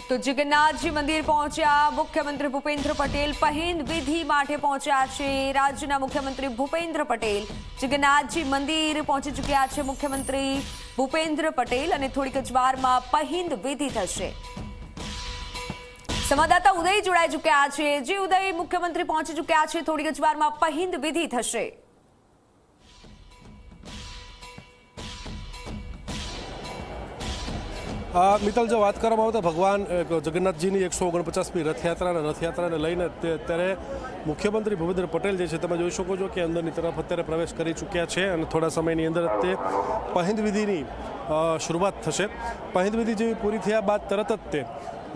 તો જગન્નાથજી મંદિર પહોંચ્યા મુખ્યમંત્રી ભૂપેન્દ્ર પટેલ પહિંદ વિધિ માટે પહોંચ્યા છે। રાજ્યના મુખ્યમંત્રી ભૂપેન્દ્ર પટેલ જગન્નાથજી મંદિર પહોંચી ચૂક્યા છે। મુખ્યમંત્રી ભૂપેન્દ્ર પટેલ અને થોડીક જ વારમાં પહિંદ વિધિ થશે। સંવાદદાતા ઉદય જોડાઈ ચૂક્યા છે। જે ઉદય, મુખ્યમંત્રી પહોંચી ચૂક્યા છે, થોડીક જ વારમાં પહિંદ વિધિ થશે। મિત્તલ, જો વાત કરવામાં આવે તો ભગવાન જગન્નાથજીની 149મી રથયાત્રાને લઈને અત્યારે મુખ્યમંત્રી ભૂપેન્દ્ર પટેલ જે છે તમે જોઈ શકો છો કે અંદરની તરફ અત્યારે પ્રવેશ કરી ચૂક્યા છે અને થોડા સમયની અંદર તે પહિંદ વિધિની શરૂઆત થશે। પહિંદ વિધિ જેવી પૂરી થયા બાદ તરત જ તે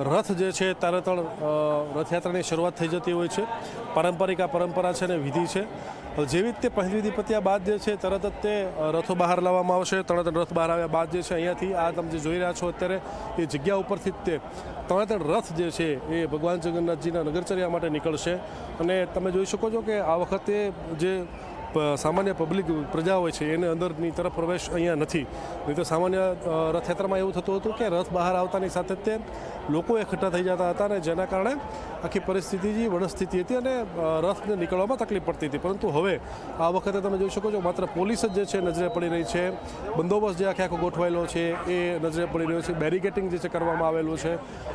રથ જે છે તારતળ રથયાત્રાની શરૂઆત થઈ જતી હોય છે। પારંપરિક આ પરંપરા છે અને વિધિ છે। જેવી રીતે પહિંદ વિધિ પત્યા બાદ જે છે તરત જ તે રથો બહાર લાવવામાં આવશે। ત્રણ રથ બહાર આવ્યા બાદ જે છે અહીંયાથી આ તમે જે જોઈ રહ્યા છો અત્યારે એ જગ્યા ઉપરથી જ તે ત્રણ રથ જે છે એ ભગવાન જગન્નાથજીના નગરચર્યા માટે નીકળશે। અને તમે જોઈ શકો છો કે આ વખતે જે સામાન્ય પબ્લિક પ્રજા હોય છે એને અંદરની તરફ પ્રવેશ અહીંયા નથી। નહીં તો સામાન્ય રથયાત્રામાં એવું થતું હતું કે રથ બહાર આવતાની સાથે જ તે લોકો એકઠા થઈ જતા હતા અને જેના કારણે આખી પરિસ્થિતિ વનસ્થિતિ હતી અને રથને નીકળવામાં તકલીફ પડતી હતી। પરંતુ હવે આ વખતે તમે જોઈ શકો છો માત્ર પોલીસ જ જે છે નજરે પડી રહી છે। બંદોબસ્ત જે આખો ગોઠવાયેલો છે એ નજરે પડી રહ્યો છે। બેરિકેટિંગ જે છે કરવામાં આવેલું છે।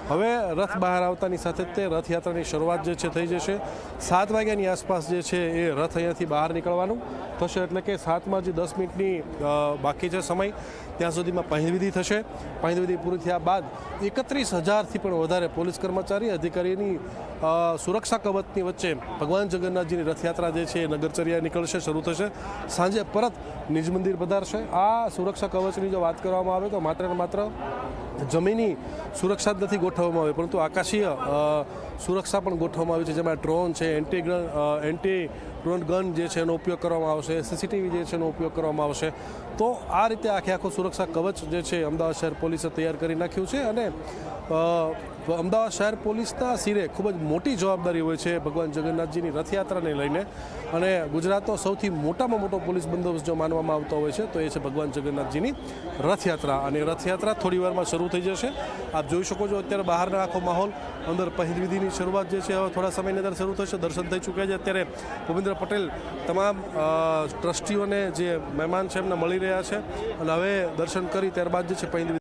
હવે રથ બહાર આવતાની સાથે જ તે રથયાત્રાની શરૂઆત જે છે થઈ જશે। 7 વાગ્યાની આસપાસ જે છે એ રથ અહીંયાથી બહાર નીકળવાનું થશે। એટલે કે 7માં જે 10 મિનિટની બાકી છે સમય ત્યાં સુધીમાં પહિંદ વિધિ થશે। પહિંદ વિધિ પૂરી થયા બાદ 31,000થી પણ વધારે પોલીસ કર્મચારી અધિકારીની સુરક્ષા કવચની વચ્ચે ભગવાન જગન્નાથજીની રથયાત્રા જે છે એ નગરચર્યા નીકળશે, શરૂ થશે। સાંજે પરત નિજ મંદિર પધારશે। આ સુરક્ષા કવચની જો વાત કરવામાં આવે તો માત્ર ને માત્ર જમીની સુરક્ષા જ નથી ગોઠવવામાં આવી પરંતુ આકાશીય સુરક્ષા પણ ગોઠવવામાં આવી છે। જેમાં ડ્રોન છે, એન્ટી ડ્રોન ગન જે છે એનો ઉપયોગ કરવામાં આવશે, સીસીટીવી જે છે એનો ઉપયોગ કરવામાં આવશે। તો આ રીતે આખું સુરક્ષા કવચ જે છે અમદાવાદ શહેર પોલીસે તૈયાર કરી નાખ્યું છે અને અમદાવાદ શહેર પોલીસના સિરે ખૂબ જ મોટી જવાબદારી હોય છે ભગવાન જગન્નાથજીની રથયાત્રાને લઈને। અને ગુજરાતનો સૌથી મોટામાં મોટો પોલીસ બંદોબસ્ત જો માનવામાં આવતો હોય છે તો એ છે ભગવાન જગન્નાથજીની રથયાત્રા। અને રથયાત્રા થોડી વારમાં શરૂ થઈ જશે। આપ જોઈ શકો છો અત્યારે બહારનો આખો માહોલ, અંદર પહિંદ વિધિની શરૂઆત જે છે હવે થોડા સમયની અંદર શરૂ થશે। દર્શન થઈ ચૂક્યા છે। અત્યારે ભૂપેન્દ્ર પટેલ તમામ ટ્રસ્ટીઓને જે મહેમાન છે એમને મળી રહ્યા છે અને હવે દર્શન કરી ત્યારબાદ જે છે પહિંદ